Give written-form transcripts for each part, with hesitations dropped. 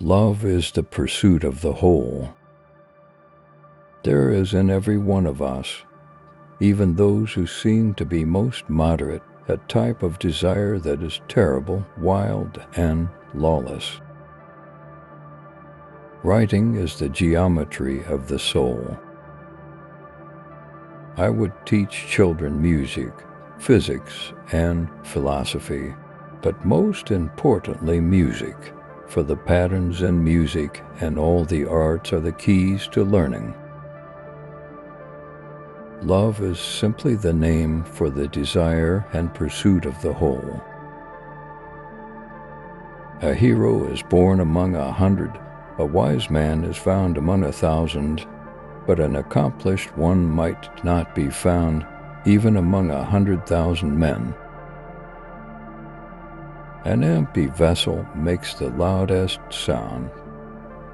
Love is the pursuit of the whole. There is in every one of us, even those who seem to be most moderate, a type of desire that is terrible, wild, and lawless. Writing is the geometry of the soul. I would teach children music, physics, and philosophy, but most importantly music, for the patterns in music and all the arts are the keys to learning. Love is simply the name for the desire and pursuit of the whole. A hero is born among 100, a wise man is found among 1,000, but an accomplished one might not be found even among 100,000 men. An empty vessel makes the loudest sound,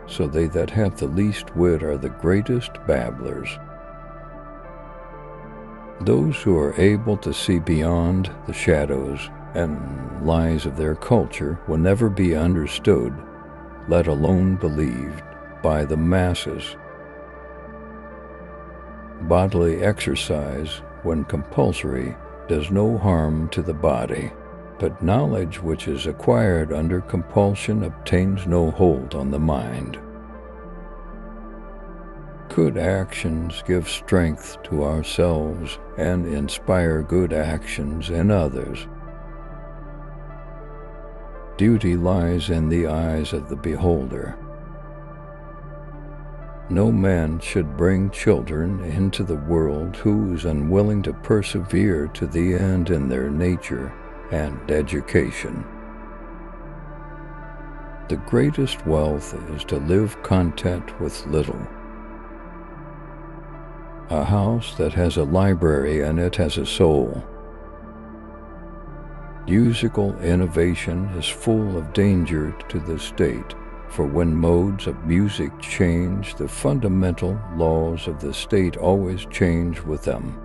so they that have the least wit are the greatest babblers. Those who are able to see beyond the shadows and lies of their culture will never be understood, let alone believed, by the masses. Bodily exercise, when compulsory, does no harm to the body, but knowledge which is acquired under compulsion obtains no hold on the mind. Good actions give strength to ourselves and inspire good actions in others. Duty lies in the eyes of the beholder. No man should bring children into the world who is unwilling to persevere to the end in their nature and education. The greatest wealth is to live content with little. A house that has a library in it has a soul. Musical innovation is full of danger to the state, for when modes of music change, the fundamental laws of the state always change with them.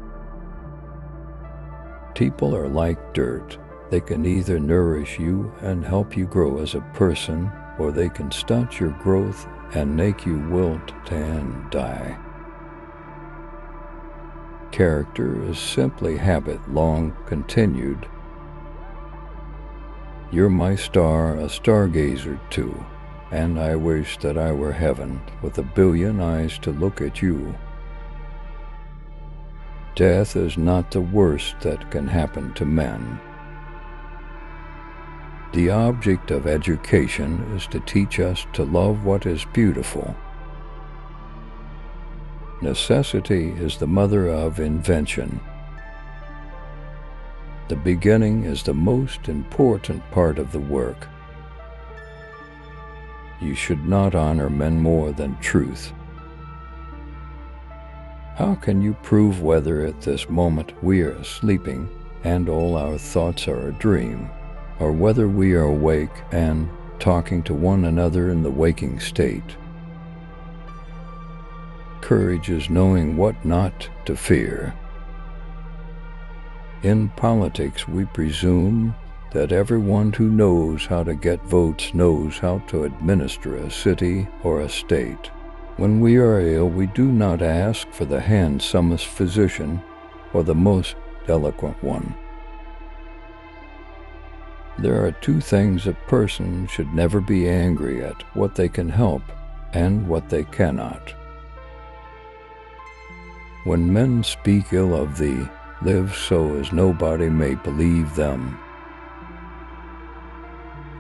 People are like dirt. They can either nourish you and help you grow as a person, or they can stunt your growth and make you wilt and die. Character is simply habit long continued. You're my star, a stargazer too, and I wish that I were heaven with 1,000,000,000 eyes to look at you. Death is not the worst that can happen to men. The object of education is to teach us to love what is beautiful. Necessity is the mother of invention. The beginning is the most important part of the work. You should not honor men more than truth. How can you prove whether at this moment we are sleeping and all our thoughts are a dream, or whether we are awake and talking to one another in the waking state? Courage is knowing what not to fear. In politics, we presume that everyone who knows how to get votes knows how to administer a city or a state. When we are ill, we do not ask for the handsomest physician or the most eloquent one. There are two things a person should never be angry at: what they can help and what they cannot. When men speak ill of thee, live so as nobody may believe them.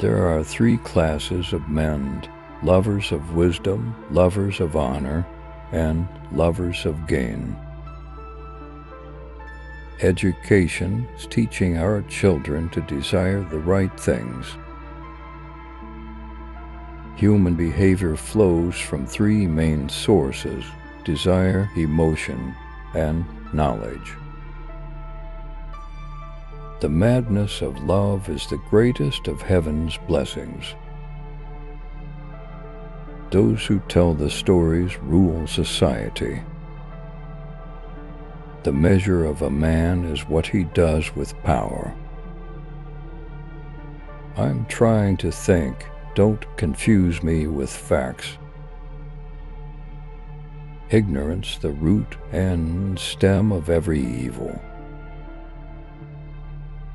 There are 3 classes of men: lovers of wisdom, lovers of honor, and lovers of gain. Education is teaching our children to desire the right things. Human behavior flows from 3 main sources: desire, emotion, and knowledge. The madness of love is the greatest of heaven's blessings. Those who tell the stories rule society. The measure of a man is what he does with power. I'm trying to think, don't confuse me with facts. Ignorance, the root and stem of every evil.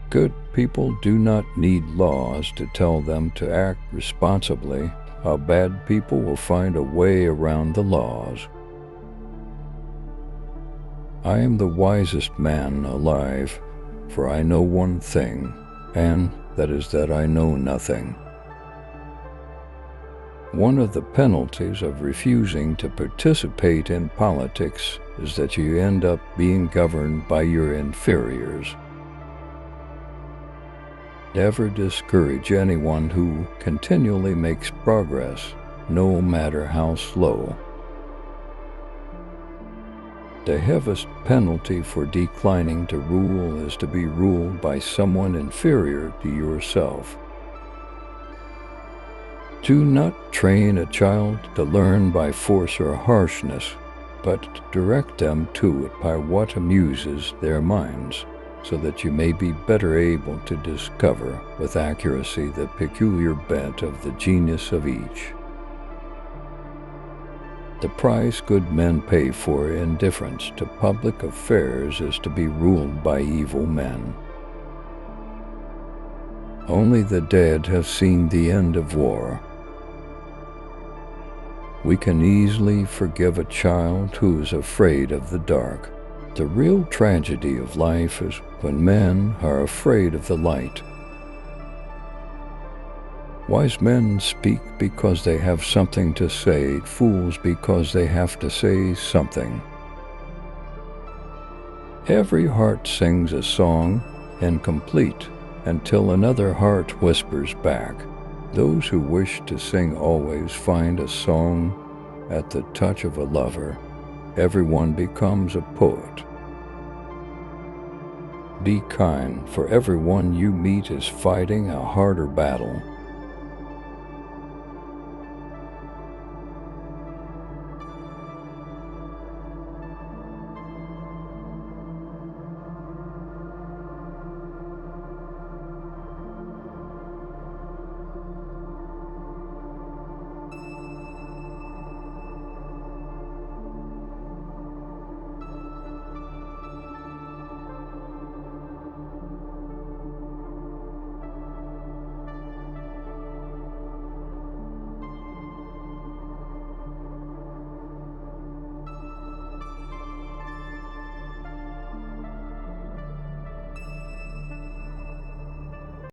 Good people do not need laws to tell them to act responsibly, while bad people will find a way around the laws. I am the wisest man alive, for I know one thing, and that is that I know nothing. One of the penalties of refusing to participate in politics is that you end up being governed by your inferiors. Never discourage anyone who continually makes progress, no matter how slow. The heaviest penalty for declining to rule is to be ruled by someone inferior to yourself. Do not train a child to learn by force or harshness, but direct them to it by what amuses their minds, so that you may be better able to discover with accuracy the peculiar bent of the genius of each. The price good men pay for indifference to public affairs is to be ruled by evil men. Only the dead have seen the end of war. We can easily forgive a child who is afraid of the dark. The real tragedy of life is when men are afraid of the light. Wise men speak because they have something to say, fools because they have to say something. Every heart sings a song, incomplete, until another heart whispers back. Those who wish to sing always find a song. At the touch of a lover, everyone becomes a poet. Be kind, for everyone you meet is fighting a harder battle.